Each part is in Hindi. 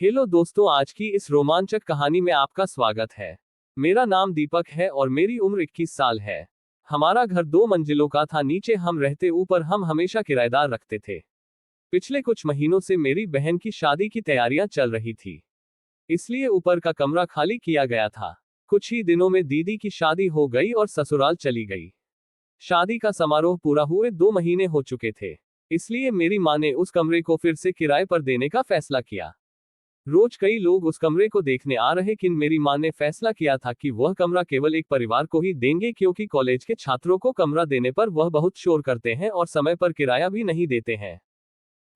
हेलो दोस्तों, आज की इस रोमांचक कहानी में आपका स्वागत है। मेरा नाम दीपक है और मेरी उम्र 21 साल है। हमारा घर 2 मंजिलों का था। नीचे हम रहते, ऊपर हम हमेशा किराएदार रखते थे। पिछले कुछ महीनों से मेरी बहन की शादी की तैयारियां चल रही थी, इसलिए ऊपर का कमरा खाली किया गया था। कुछ ही दिनों में दीदी की शादी हो गई और ससुराल चली गई। शादी का समारोह पूरा हुए 2 महीने हो चुके थे, इसलिए मेरी माँ ने उस कमरे को फिर से किराए पर देने का फैसला किया। रोज कई लोग उस कमरे को देखने आ रहे, लेकिन मेरी माँ ने फैसला किया था कि वह कमरा केवल एक परिवार को ही देंगे, क्योंकि कॉलेज के छात्रों को कमरा देने पर वह बहुत शोर करते हैं और समय पर किराया भी नहीं देते हैं।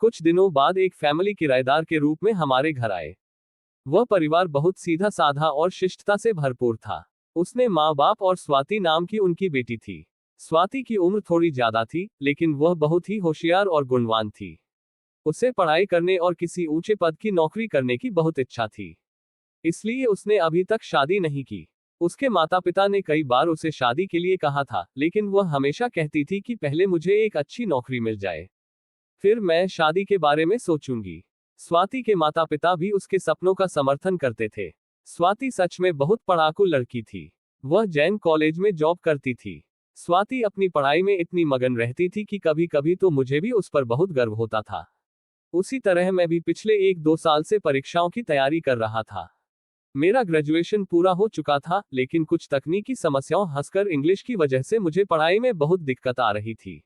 कुछ दिनों बाद एक फैमिली किराएदार के रूप में हमारे घर आए। वह परिवार बहुत सीधा साधा और शिष्टता से भरपूर था। उसने माँ बाप और स्वाति नाम की उनकी बेटी थी। स्वाति की उम्र थोड़ी ज्यादा थी, लेकिन वह बहुत ही होशियार और गुणवान थी। उसे पढ़ाई करने और किसी ऊंचे पद की नौकरी करने की बहुत इच्छा थी, इसलिए उसने अभी तक शादी नहीं की। उसके माता पिता ने कई बार उसे शादी के लिए कहा था, लेकिन वह हमेशा कहती थी कि पहले मुझे एक अच्छी नौकरी मिल जाए, फिर मैं शादी के बारे में सोचूंगी। स्वाति के माता पिता भी उसके सपनों का समर्थन करते थे। स्वाति सच में बहुत पढ़ाकू लड़की थी। वह जैन कॉलेज में जॉब करती थी। स्वाति अपनी पढ़ाई में इतनी मगन रहती थी कि कभी कभी तो मुझे भी उस पर बहुत गर्व होता था। उसी तरह मैं भी पिछले 1-2 साल से परीक्षाओं की तैयारी कर रहा था। मेरा ग्रेजुएशन पूरा हो चुका था, लेकिन कुछ तकनीकी समस्याओं हंसकर इंग्लिश की वजह से मुझे पढ़ाई में बहुत दिक्कत आ रही थी।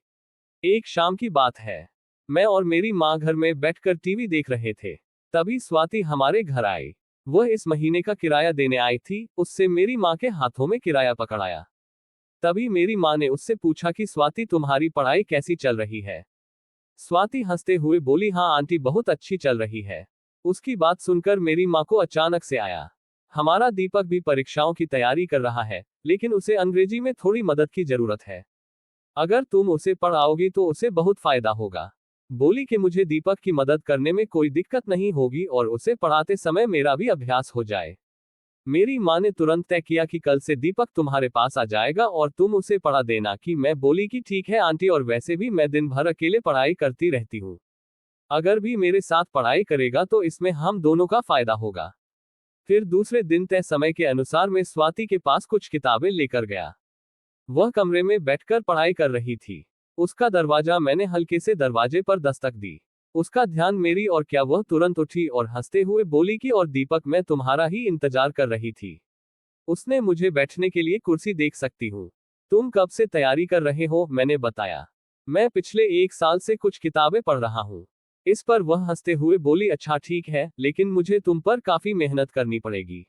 एक शाम की बात है, मैं और मेरी माँ घर में बैठकर टीवी देख रहे थे। तभी स्वाति हमारे घर आई। वह इस महीने का किराया देने आई थी। उससे मेरी माँ के हाथों में किराया पकड़ाया। तभी मेरी माँ ने उससे पूछा कि स्वाति, तुम्हारी पढ़ाई कैसी चल रही है। स्वाति हंसते हुए बोली, हाँ आंटी, बहुत अच्छी चल रही है। उसकी बात सुनकर मेरी माँ को अचानक से आया। हमारा दीपक भी परीक्षाओं की तैयारी कर रहा है, लेकिन उसे अंग्रेजी में थोड़ी मदद की जरूरत है। अगर तुम उसे पढ़ाओगी तो उसे बहुत फायदा होगा। बोली कि मुझे दीपक की मदद करने में कोई दिक्कत नहीं होगी और उसे पढ़ाते समय मेरा भी अभ्यास हो जाए। मेरी माँ ने तुरंत तय किया कि कल से दीपक तुम्हारे पास आ जाएगा और तुम उसे पढ़ा देना। कि मैं बोली कि ठीक है आंटी, और वैसे भी मैं दिन भर अकेले पढ़ाई करती रहती हूँ। अगर भी मेरे साथ पढ़ाई करेगा तो इसमें हम दोनों का फायदा होगा। फिर दूसरे दिन तय समय के अनुसार मैं स्वाति के पास कुछ किताबें लेकर गया। वह कमरे में बैठकर पढ़ाई कर रही थी। उसका दरवाजा मैंने हल्के से दरवाजे पर दस्तक दी। उसका ध्यान मेरी और क्या, वह तुरंत उठी और हंसते हुए बोली कि और दीपक, मैं तुम्हारा ही इंतजार कर रही थी। उसने मुझे बैठने के लिए कुर्सी देख सकती हूँ। तुम कब से तैयारी कर रहे हो? मैंने बताया। मैं पिछले 1 साल से कुछ किताबें पढ़ रहा हूँ। इस पर वह हंसते हुए बोली, अच्छा ठीक है, लेकिन मुझे तुम पर काफी मेहनत करनी पड़ेगी।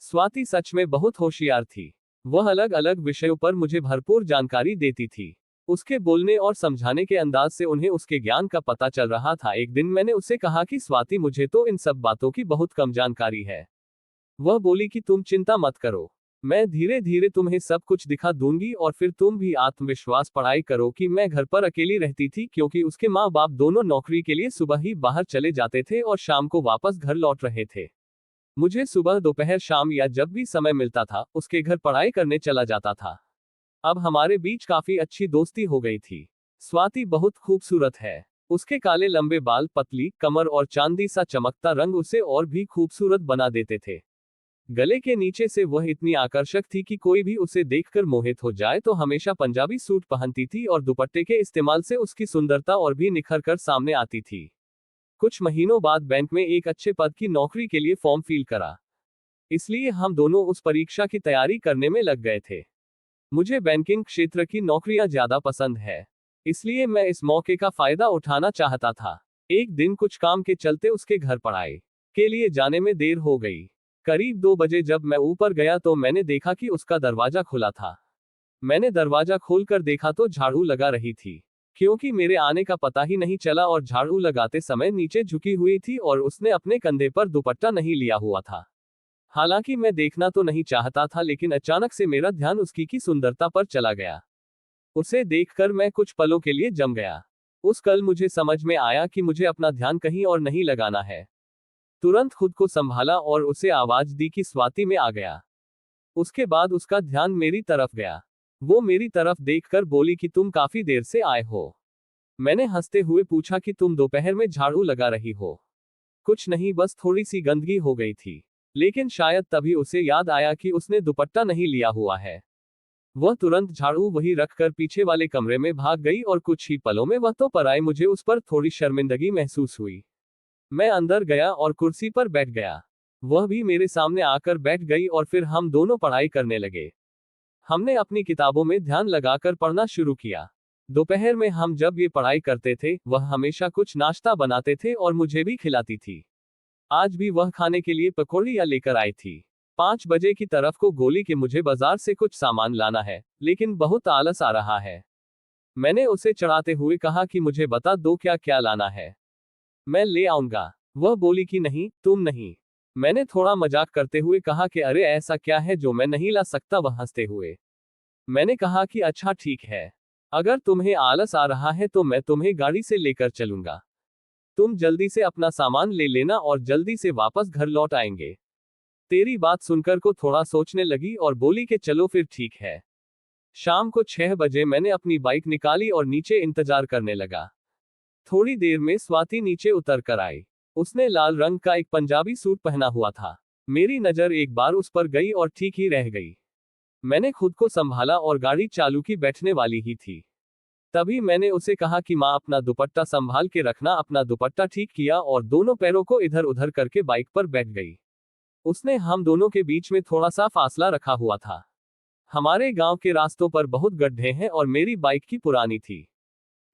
स्वाति सच में बहुत होशियार थी। वह अलग अलग विषयों पर मुझे भरपूर जानकारी देती थी। उसके बोलने और समझाने के अंदाज से उन्हें उसके ज्ञान का पता चल रहा था। एक दिन मैंने उससे कहा कि स्वाति, मुझे तो इन सब बातों की बहुत कम जानकारी है। वह बोली कि तुम चिंता मत करो, मैं धीरे धीरे तुम्हें सब कुछ दिखा दूंगी और फिर तुम भी आत्मविश्वास पढ़ाई करो। कि मैं घर पर अकेली रहती थी, क्योंकि उसके माँ बाप दोनों नौकरी के लिए सुबह ही बाहर चले जाते थे और शाम को वापस घर लौट रहे थे। मुझे सुबह, दोपहर, शाम या जब भी समय मिलता था उसके घर पढ़ाई करने चला जाता था। अब हमारे बीच काफी अच्छी दोस्ती हो गई थी। स्वाति बहुत खूबसूरत है। उसके काले लंबे बाल, पतली कमर और चांदी सा चमकता रंग उसे और भी खूबसूरत बना देते थे। गले के नीचे से वह इतनी आकर्षक थी कि कोई भी उसे देखकर मोहित हो जाए। तो हमेशा पंजाबी सूट पहनती थी और दुपट्टे के इस्तेमाल से उसकी सुंदरता और भी निखर कर सामने आती थी। कुछ महीनों बाद बैंक में एक अच्छे पद की नौकरी के लिए फॉर्म फिल करा, इसलिए हम दोनों उस परीक्षा की तैयारी करने में लग गए थे। मुझे बैंकिंग क्षेत्र की नौकरियां ज्यादा पसंद है, इसलिए मैं इस मौके का फायदा उठाना चाहता था। एक दिन कुछ काम के चलते उसके घर पढ़ाई के लिए जाने में देर हो गई। करीब 2 बजे जब मैं ऊपर गया तो मैंने देखा कि उसका दरवाजा खुला था। मैंने दरवाजा खोलकर देखा तो झाड़ू लगा रही थी, क्योंकि मेरे आने का पता ही नहीं चला और झाड़ू लगाते समय नीचे झुकी हुई थी और उसने अपने कंधे पर दुपट्टा नहीं लिया हुआ था। हालांकि मैं देखना तो नहीं चाहता था, लेकिन अचानक से मेरा ध्यान उसकी की सुंदरता पर चला गया। उसे देखकर मैं कुछ पलों के लिए जम गया। उस कल मुझे समझ में आया कि मुझे अपना ध्यान कहीं और नहीं लगाना है। तुरंत खुद को संभाला और उसे आवाज दी कि स्वाति, में आ गया। उसके बाद उसका ध्यान मेरी तरफ गया। वो मेरी तरफ देखकर बोली कि तुम काफी देर से आए हो। मैंने हंसते हुए पूछा कि तुम दोपहर में झाड़ू लगा रही हो। कुछ नहीं, बस थोड़ी सी गंदगी हो गई थी। लेकिन शायद तभी उसे याद आया कि उसने दुपट्टा नहीं लिया हुआ है। वह तुरंत झाड़ू वहीं रखकर पीछे वाले कमरे में भाग गई और कुछ ही पलों में वह तो पर आई। मुझे उस पर थोड़ी शर्मिंदगी महसूस हुई। मैं अंदर गया और कुर्सी पर बैठ गया। वह भी मेरे सामने आकर बैठ गई और फिर हम दोनों पढ़ाई करने लगे। हमने अपनी किताबों में ध्यान लगाकर पढ़ना शुरू किया। दोपहर में हम जब ये पढ़ाई करते थे, वह हमेशा कुछ नाश्ता बनाते थे और मुझे भी खिलाती थी। आज भी वह खाने के लिए पकौड़ियाँ लेकर आई थी। 5 बजे की तरफ को गोली कि मुझे बाजार से कुछ सामान लाना है, लेकिन बहुत आलस आ रहा है। मैंने उसे चढ़ाते हुए कहा कि मुझे बता दो क्या क्या लाना है, मैं ले आऊंगा। वह बोली कि नहीं, तुम नहीं। मैंने थोड़ा मजाक करते हुए कहा कि अरे ऐसा क्या है जो मैं नहीं ला सकता। वह हंसते हुए मैंने कहा कि अच्छा ठीक है, अगर तुम्हें आलस आ रहा है तो मैं तुम्हें गाड़ी से लेकर चलूंगा। तुम जल्दी से अपना सामान ले लेना और जल्दी से वापस घर लौट आएंगे। तेरी बात सुनकर को थोड़ा सोचने लगी और बोली कि चलो फिर ठीक है। शाम को 6 बजे मैंने अपनी बाइक निकाली और नीचे इंतजार करने लगा। थोड़ी देर में स्वाति नीचे उतर कर आई। उसने लाल रंग का एक पंजाबी सूट पहना हुआ था। मेरी नजर एक बार उस पर गई और ठीक ही रह गई। मैंने खुद को संभाला और गाड़ी चालू की, बैठने वाली ही थी। तभी मैंने उसे कहा कि माँ अपना दुपट्टा संभाल के रखना। अपना दुपट्टा ठीक किया और दोनों पैरों को इधर उधर करके बाइक पर बैठ गई। उसने हम दोनों के बीच में थोड़ा सा फासला रखा हुआ था। हमारे गांव के रास्तों पर बहुत गड्ढे हैं और मेरी बाइक की पुरानी थी,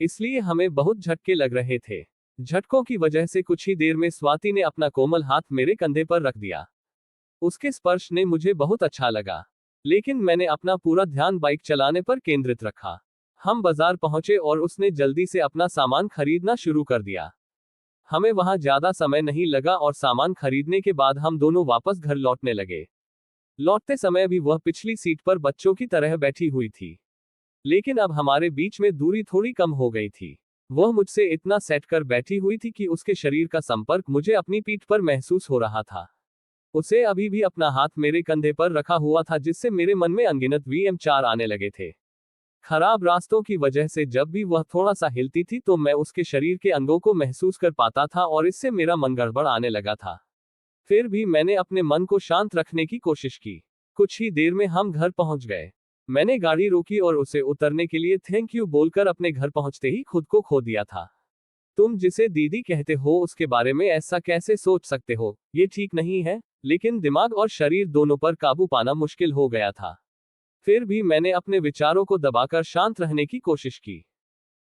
इसलिए हमें बहुत झटके लग रहे थे। झटकों की वजह से कुछ ही देर में स्वाति ने अपना कोमल हाथ मेरे कंधे पर रख दिया। उसके स्पर्श ने मुझे बहुत अच्छा लगा, लेकिन मैंने अपना पूरा ध्यान बाइक चलाने पर केंद्रित रखा। हम बाजार पहुंचे और उसने जल्दी से अपना सामान खरीदना शुरू कर दिया। हमें वहां ज्यादा समय नहीं लगा और सामान खरीदने के बाद हम दोनों वापस घर लौटने लगे। लौटते समय भी वह पिछली सीट पर बच्चों की तरह बैठी हुई थी, लेकिन अब हमारे बीच में दूरी थोड़ी कम हो गई थी। वह मुझसे इतना सेट कर बैठी हुई थी कि उसके शरीर का संपर्क मुझे अपनी पीठ पर महसूस हो रहा था। उसे अभी भी अपना हाथ मेरे कंधे पर रखा हुआ था, जिससे मेरे मन में अनगिनत VM4 आने लगे थे। खराब रास्तों की वजह से जब भी वह थोड़ा सा हिलती थी तो मैं उसके शरीर के अंगों को महसूस कर पाता था और इससे मेरा मन गड़बड़ आने लगा था। फिर भी मैंने अपने मन को शांत रखने की कोशिश की। कुछ ही देर में हम घर पहुंच गए। मैंने गाड़ी रोकी और उसे उतरने के लिए थैंक यू बोलकर अपने घर पहुंचते ही खुद को खो दिया था। तुम जिसे दीदी कहते हो उसके बारे में ऐसा कैसे सोच सकते हो, ये ठीक नहीं है। लेकिन दिमाग और शरीर दोनों पर काबू पाना मुश्किल हो गया था। फिर भी मैंने अपने विचारों को दबाकर शांत रहने की कोशिश की।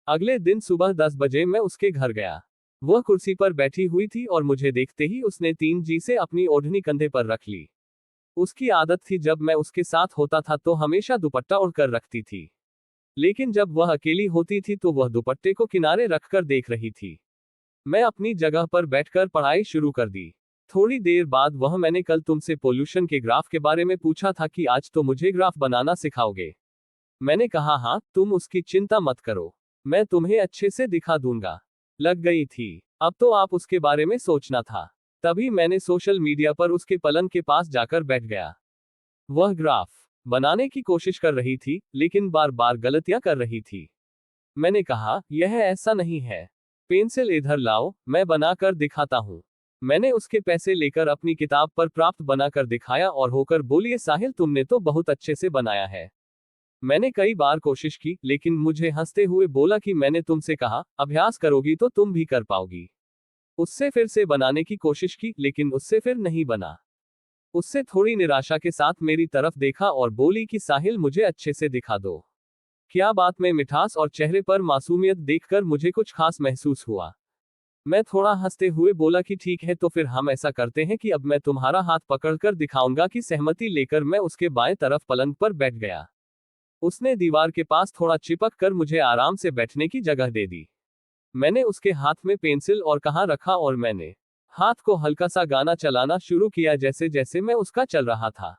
अगले दिन सुबह 10 बजे मैं उसके घर गया। वह कुर्सी पर बैठी हुई थी और मुझे देखते ही उसने 3G से अपनी ओढ़नी कंधे पर रख ली। उसकी आदत थी जब मैं उसके साथ होता था तो हमेशा दुपट्टा ओढ़कर रखती थी, लेकिन जब वह अकेली होती थी तो वह दुपट्टे को किनारे रखकर देख रही थी। मैं अपनी जगह पर बैठकर पढ़ाई शुरू कर दी। थोड़ी देर बाद वह मैंने कल तुमसे पोल्यूशन के ग्राफ के बारे में पूछा था कि आज तो मुझे ग्राफ बनाना सिखाओगे। मैंने कहा हाँ, तुम उसकी चिंता मत करो, मैं तुम्हें अच्छे से दिखा दूंगा। लग गई थी। अब तो आप उसके बारे में सोचना था। तभी मैंने सोशल मीडिया पर उसके पलंग के पास जाकर बैठ गया। वह ग्राफ बनाने की कोशिश कर रही थी, लेकिन बार बार गलतियां कर रही थी। मैंने कहा यह ऐसा नहीं है, पेंसिल इधर लाओ, मैं बनाकर दिखाता हूँ। मैंने उसके पैसे लेकर अपनी किताब पर प्राप्त बनाकर दिखाया और होकर बोली साहिल तुमने तो बहुत अच्छे से बनाया है। मैंने कई बार कोशिश की, लेकिन मुझे हंसते हुए बोला कि मैंने तुमसे कहा अभ्यास करोगी तो तुम भी कर पाओगी। उससे फिर से बनाने की कोशिश की, लेकिन उससे फिर नहीं बना। उससे थोड़ी निराशा के साथ मेरी तरफ देखा और बोली कि साहिल मुझे अच्छे से दिखा दो। क्या बात में मिठास और चेहरे पर मासूमियत देखकर मुझे कुछ खास महसूस हुआ। मैं थोड़ा हंसते हुए बोला कि ठीक है, तो फिर हम ऐसा करते हैं कि अब मैं तुम्हारा हाथ पकड़कर दिखाऊंगा। कि सहमति लेकर मैं उसके बाएं तरफ पलंग पर बैठ गया। उसने दीवार के पास थोड़ा चिपक कर मुझे आराम से बैठने की जगह दे दी। मैंने उसके हाथ में पेंसिल और कहाँ रखा और मैंने हाथ को हल्का सा गाना चलाना शुरू किया जैसे जैसे मैं उसका चल रहा था।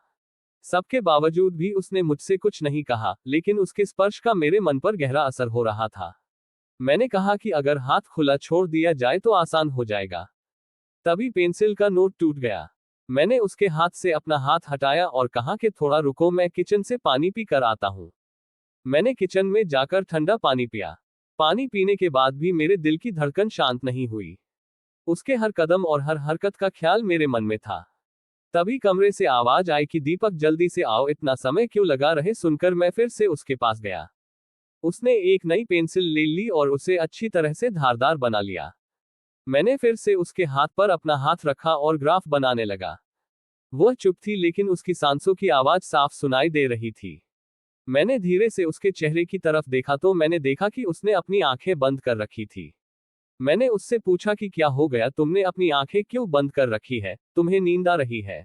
सबके बावजूद भी उसने मुझसे कुछ नहीं कहा, लेकिन उसके स्पर्श का मेरे मन पर गहरा असर हो रहा था। मैंने कहा कि अगर हाथ खुला छोड़ दिया जाए तो आसान हो जाएगा। तभी पेंसिल का नोक टूट गया। मैंने उसके हाथ से अपना हाथ हटाया और कहा कि थोड़ा रुको, मैं किचन से पानी पी कर आता हूँ। मैंने किचन में जाकर ठंडा पानी पिया। पानी पीने के बाद भी मेरे दिल की धड़कन शांत नहीं हुई। उसके हर कदम और हर हरकत का ख्याल मेरे मन में था। तभी कमरे से आवाज आई कि दीपक जल्दी से आओ, इतना समय क्यों लगा रहे। सुनकर मैं फिर से उसके पास गया। उसने एक नई पेंसिल ले ली और उसे अच्छी तरह से धारदार बना लिया। मैंने फिर से उसके हाथ पर अपना हाथ रखा और ग्राफ बनाने लगा। वह चुप थी, लेकिन उसकी सांसों की आवाज साफ सुनाई दे रही थी। मैंने धीरे से उसके चेहरे की तरफ देखा तो मैंने देखा कि उसने अपनी आंखें बंद कर रखी थी। मैंने उससे पूछा कि क्या हो गया, तुमने अपनी आंखें क्यों बंद कर रखी है, तुम्हें नींद आ रही है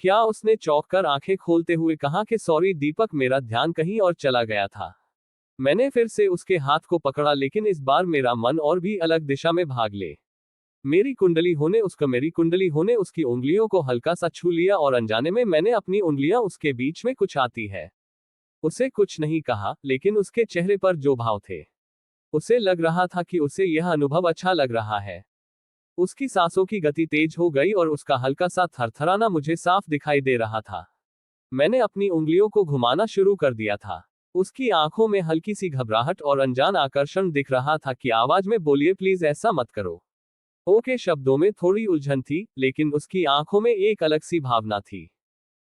क्या? उसने चौंक कर आंखें खोलते हुए कहा कि सॉरी दीपक, मेरा ध्यान कहीं और चला गया था। मैंने फिर से उसके हाथ को पकड़ा, लेकिन इस बार मेरा मन और भी अलग दिशा में भाग ले। मेरी कुंडली होने उसकी उंगलियों को हल्का सा छू लिया और अनजाने में मैंने अपनी उंगलियां उसके बीच में कुछ आती है। उसे कुछ नहीं कहा, लेकिन उसके चेहरे पर जो भाव थे, उसे लग रहा था कि उसे यह अनुभव अच्छा लग रहा है। उसकी सांसों की गति तेज हो गई और उसका हल्का सा थरथराना मुझे साफ दिखाई दे रहा था। मैंने अपनी उंगलियों को घुमाना शुरू कर दिया था। उसकी आंखों में हल्की सी घबराहट और अनजान आकर्षण दिख रहा था कि आवाज में बोलिए प्लीज ऐसा मत करो। ओके शब्दों में थोड़ी उलझन थी, लेकिन उसकी आंखों में एक अलग सी भावना थी।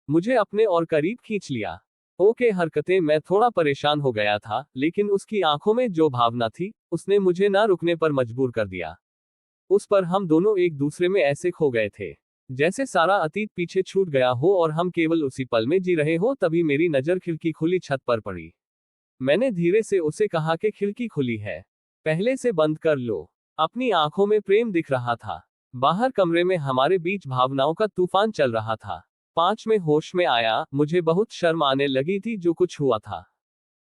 मुझे अपने और करीब खींच लिया। ओके हरकतें, मैं थोड़ा परेशान हो गया था, लेकिन उसकी आंखों में जो भावना थी, उसने मुझे ना रुकने पर मजबूर कर दिया। उस पर हम दोनों एक दूसरे में ऐसे खो गए थे, जैसे सारा अतीत पीछे छूट गया हो और हम केवल उसी पल में जी रहे हो। तभी मेरी नजर खिड़की खुली छत पर पड़ी। मैंने धीरे से उसे कहा कि खिड़की खुली है, पहले से बंद कर लो। अपनी आंखों में प्रेम दिख रहा था। बाहर कमरे में हमारे बीच भावनाओं का तूफान चल रहा था। 5 में होश में आया। मुझे बहुत शर्म आने लगी थी जो कुछ हुआ था।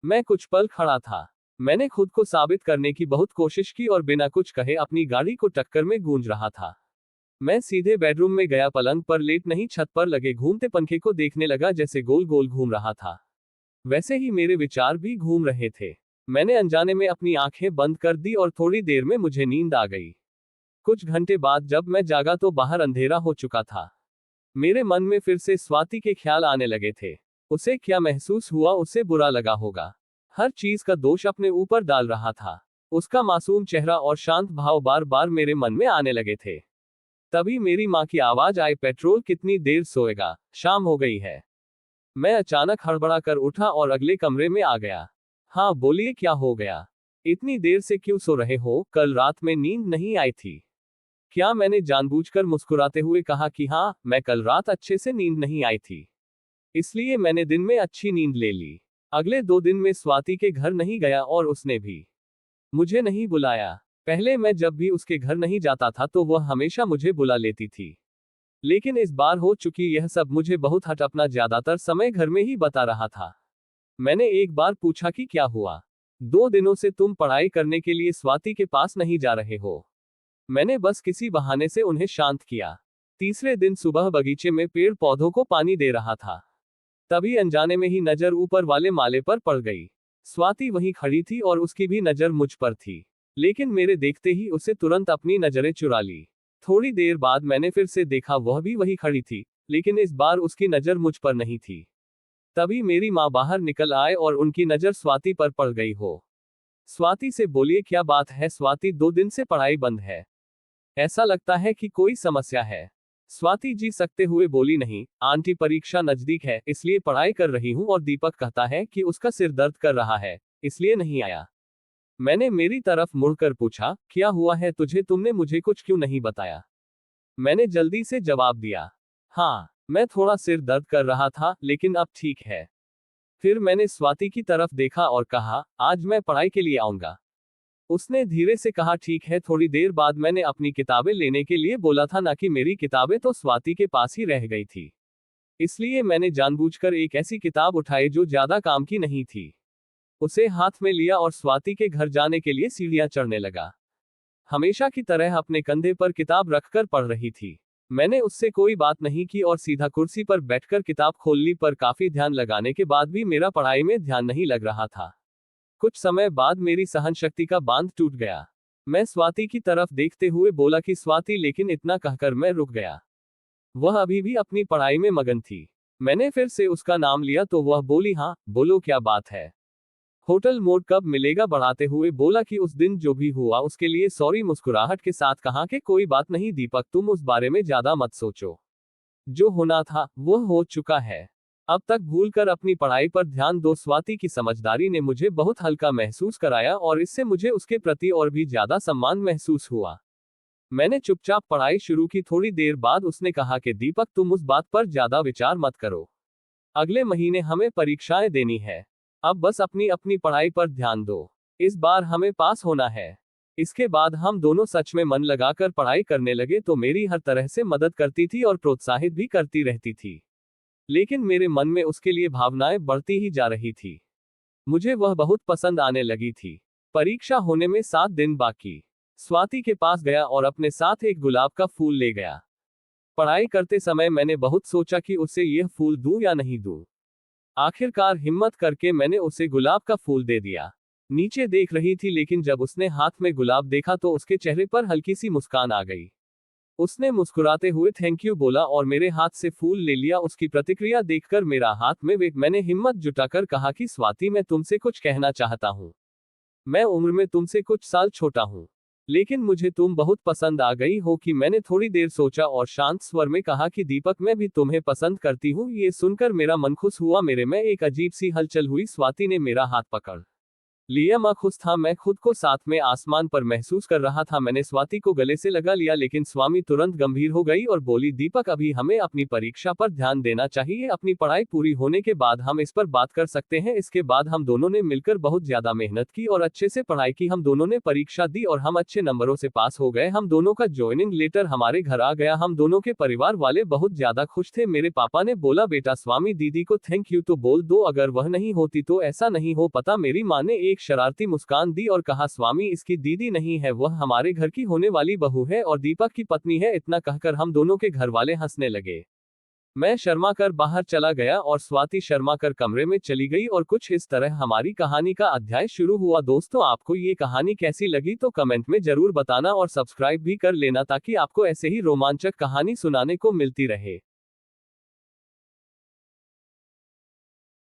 मैं कुछ पल खड़ा था। मैंने खुद को साबित करने की बहुत कोशिश की और बिना कुछ कहे अपनी गाड़ी को टक्कर में गूंज रहा था। मैं सीधे बेडरूम में गया, पलंग पर लेट नहीं छत पर लगे घूमते पंखे को देखने लगा। जैसे गोल गोल घूम रहा था, वैसे ही मेरे विचार भी घूम रहे थे। मैंने अनजाने में अपनी आंखें बंद कर दी और थोड़ी देर में मुझे नींद आ गई। कुछ घंटे बाद जब मैं जागा तो बाहर अंधेरा हो चुका था। मेरे मन में फिर से स्वाति के ख्याल आने लगे थे। उसे क्या महसूस हुआ? उसे बुरा लगा होगा। हर चीज का दोष अपने ऊपर डाल रहा था। उसका मासूम चेहरा और शांत भाव बार बार मेरे मन में आने लगे थे। तभी मेरी माँ की आवाज आई, पेट्रोल कितनी देर सोएगा, शाम हो गई है। मैं अचानक हड़बड़ा कर उठा और अगले कमरे में आ गया। हाँ बोलिए, क्या हो गया? इतनी देर से क्यों सो रहे हो? कल रात में नींद नहीं आई थी क्या? मैंने जानबूझकर मुस्कुराते हुए कहा कि हाँ, मैं कल रात अच्छे से नींद नहीं आई थी, इसलिए मैंने दिन में अच्छी नींद ले ली। अगले 2 दिन में स्वाति के घर नहीं गया और उसने भी मुझे नहीं बुलाया। पहले मैं जब भी उसके घर नहीं जाता था तो वह हमेशा मुझे बुला लेती थी, लेकिन इस बार हो चुकी यह सब मुझे बहुत हट अपना ज्यादातर समय घर में ही बता रहा था। मैंने एक बार पूछा कि क्या हुआ? 2 दिनों से तुम पढ़ाई करने के लिए स्वाति के पास नहीं जा रहे हो? मैंने बस किसी बहाने से उन्हें शांत किया। तीसरे दिन सुबह बगीचे में पेड़ पौधों को पानी दे रहा था। तभी अनजाने में ही नजर ऊपर वाले माले पर पड़ गई। स्वाति वहीं खड़ी थी और उसकी भी नजर मुझ पर थी, लेकिन मेरे देखते ही उसे तुरंत अपनी नजरें चुरा ली। थोड़ी देर बाद मैंने फिर से देखा, वह भी वही खड़ी थी, लेकिन इस बार उसकी नजर मुझ पर नहीं थी। तभी मेरी माँ बाहर निकल आए और उनकी नजर स्वाति पर पड़ गई। हो स्वाति से बोलिए, क्या बात है स्वाति? 2 दिन से पढ़ाई बंद है, ऐसा लगता है कि कोई समस्या है। स्वाति जी सकते हुए बोली, नहीं आंटी, परीक्षा नजदीक है इसलिए पढ़ाई कर रही हूँ और दीपक कहता है कि उसका सिर दर्द कर रहा है, इसलिए नहीं आया। मैंने मेरी तरफ मुड़कर पूछा, क्या हुआ है तुझे? तुमने मुझे कुछ क्यों नहीं बताया? मैंने जल्दी से जवाब दिया, हाँ मैं थोड़ा सिर दर्द कर रहा था, लेकिन अब ठीक है। फिर मैंने स्वाति की तरफ देखा और कहा, आज मैं पढ़ाई के लिए आऊंगा। उसने धीरे से कहा, ठीक है। थोड़ी देर बाद मैंने अपनी किताबें लेने के लिए बोला था, ना कि मेरी किताबें तो स्वाति के पास ही रह गई थी, इसलिए मैंने जानबूझकर एक ऐसी किताब उठाई जो ज्यादा काम की नहीं थी। उसे हाथ में लिया और स्वाति के घर जाने के लिए सीढ़ियां चढ़ने लगा। हमेशा की तरह अपने कंधे पर किताब रखकर पढ़ रही थी। मैंने उससे कोई बात नहीं की और सीधा कुर्सी पर बैठकर किताब खोल ली, पर काफी ध्यान लगाने के बाद भी मेरा पढ़ाई में ध्यान नहीं लग रहा था। कुछ समय बाद मेरी सहन शक्ति का बांध टूट गया। मैं स्वाति की तरफ देखते हुए बोला कि स्वाति, लेकिन इतना कहकर मैं रुक गया। वह अभी भी अपनी पढ़ाई में मगन थी। मैंने फिर से उसका नाम लिया तो वह बोली, हाँ बोलो क्या बात है? होटल मोड कब मिलेगा बढ़ाते हुए बोला कि उस दिन जो भी हुआ उसके लिए सॉरी। मुस्कुराहट के साथ कहा कि कोई बात नहीं दीपक, तुम उस बारे में ज्यादा मत सोचो। जो होना था वो हो चुका है। अब तक भूलकर अपनी पढ़ाई पर ध्यान दो। स्वाति की समझदारी ने मुझे बहुत हल्का महसूस कराया और इससे मुझे उसके प्रति और भी ज्यादा सम्मान महसूस हुआ। मैंने चुपचाप पढ़ाई शुरू की। थोड़ी देर बाद उसने कहा कि दीपक, तुम उस बात पर ज्यादा विचार मत करो। अगले महीने हमें परीक्षाएं देनी है। अब बस अपनी अपनी पढ़ाई पर ध्यान दो। इस बार हमें पास होना है। इसके बाद हम दोनों सच में मन लगाकर पढ़ाई करने लगे। तो मेरी हर तरह से मदद करती थी और प्रोत्साहित भी करती रहती थी। लेकिन मेरे मन में उसके लिए भावनाएं बढ़ती ही जा रही थी। मुझे वह बहुत पसंद आने लगी थी। परीक्षा होने में 7 दिन बाकी। स्वाति के पास गया और अपने साथ एक गुलाब का फूल ले गया। पढ़ाई करते समय मैंने बहुत सोचा कि उसे यह फूल दूं या नहीं दूं। आखिरकार हिम्मत करके मैंने उसे गुलाब का फूल दे दिया। नीचे देख रही थी, लेकिन जब उसने हाथ में गुलाब देखा तो उसके चेहरे पर हल्की सी मुस्कान आ गई। उसने मुस्कुराते हुए थैंक यू बोला और मेरे हाथ से फूल ले लिया। उसकी प्रतिक्रिया देखकर मेरा हाथ में वेग मैंने हिम्मत जुटाकर कहा कि स्वाति, मैं तुमसे कुछ कहना चाहता हूँ। मैं उम्र में तुमसे कुछ साल छोटा हूँ, लेकिन मुझे तुम बहुत पसंद आ गई हो। कि मैंने थोड़ी देर सोचा और शांत स्वर में कहा कि दीपक, मैं भी तुम्हें पसंद करती हूँ। ये सुनकर मेरा मन खुश हुआ। मेरे में एक अजीब सी हलचल हुई। स्वाति ने मेरा हाथ पकड़ लिया। मैं खुश था। मैं खुद को साथ में आसमान पर महसूस कर रहा था। मैंने स्वाति को गले से लगा लिया, लेकिन स्वामी तुरंत गंभीर हो गई और बोली, दीपक, अभी हमें अपनी परीक्षा पर ध्यान देना चाहिए। अपनी पढ़ाई पूरी होने के बाद हम इस पर बात कर सकते हैं। इसके बाद हम दोनों ने मिलकर बहुत ज्यादा मेहनत की और अच्छे से पढ़ाई की। हम दोनों ने परीक्षा दी और हम अच्छे नंबरों से पास हो गए। हम दोनों का ज्वाइनिंग लेटर हमारे घर आ गया। हम दोनों के परिवार वाले बहुत ज्यादा खुश थे। मेरे पापा ने बोला, बेटा स्वामी दीदी को थैंक यू तो बोल दो, अगर वह नहीं होती तो ऐसा नहीं हो पाता। मेरी माँ ने एक शरारती मुस्कान दी और कहा, स्वामी इसकी दीदी नहीं है, वह हमारे घर की होने वाली बहू है और दीपक की पत्नी है। इतना कहकर हम दोनों के घर वाले हंसने लगे। मैं शर्मा कर बाहर चला गया और स्वाति शर्मा कर कमरे में चली गई और कुछ इस तरह हमारी कहानी का अध्याय शुरू हुआ। दोस्तों, आपको ये कहानी कैसी लगी तो कमेंट में जरूर बताना और सब्सक्राइब भी कर लेना ताकि आपको ऐसे ही रोमांचक कहानी सुनाने को मिलती रहे।